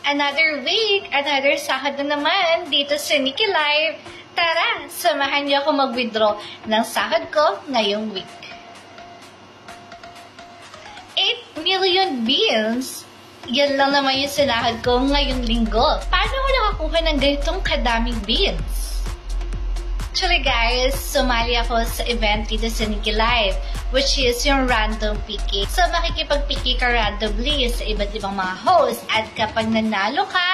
Another week, another sahod na naman dito sa Nikki Live. Tara, samahan niyo ako mag-withdraw ng sahod ko ngayong week. 8 million beans. Yan lang naman yung sinahod ko ngayong linggo. Paano ko nakakuha ng ganitong kadaming beans? Actually guys, sumali ako sa event dito sa Nikki Live, which is yung random picking. So makikipag-picking ka randomly sa iba't ibang mga hosts, at kapag nanalo ka,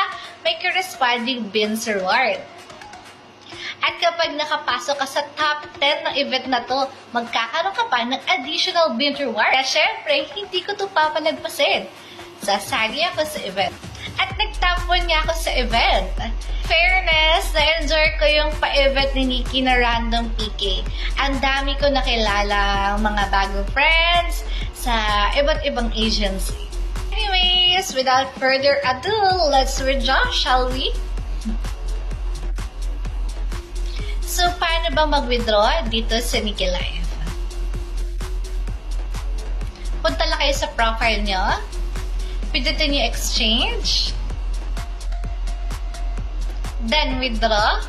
may corresponding beans reward. At kapag nakapasok ka sa top 10 ng event na to, magkakaroon ka pa ng additional bean reward. Kaya syempre, hindi ko ito papalagpasin. Sasali ako sa event. At nag-top 1 niya ako sa event. Fairness, na-enjoy ko yung pa-event ni Nikki na random PK. Ang dami ko nakilala mga bagong friends sa iba't ibang agency. Anyways, without further ado, let's withdraw, shall we? So, paano ba mag-withdraw dito sa Nikki Live? Punta lang kayo sa profile nyo. Pindutin nyo exchange. Then, withdraw.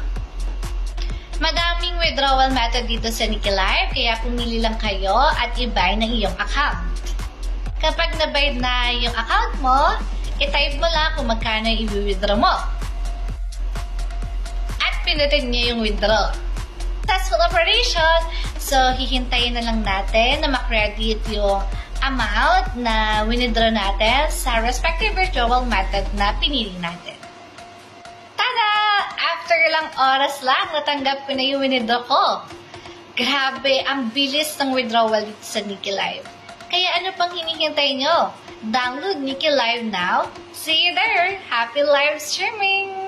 Madaming withdrawal method dito sa Nikki Live, kaya pumili lang kayo at i-buy ng iyong account. Kapag na-buy na yung account mo, i-type mo lang kung magkano i-withdraw mo. At pindutin nyo yung withdraw. Successful operation! So, hihintayin na lang natin na makredit yung amount na withdraw natin sa respective withdrawal method na pinili natin. Tada! After ilang oras lang, natanggap ko na yung withdraw ko. Grabe, ang bilis ng withdrawal dito sa Nikki Live. Kaya ano pang hinihintay nyo? Download Nikki Live now. See you there! Happy live streaming!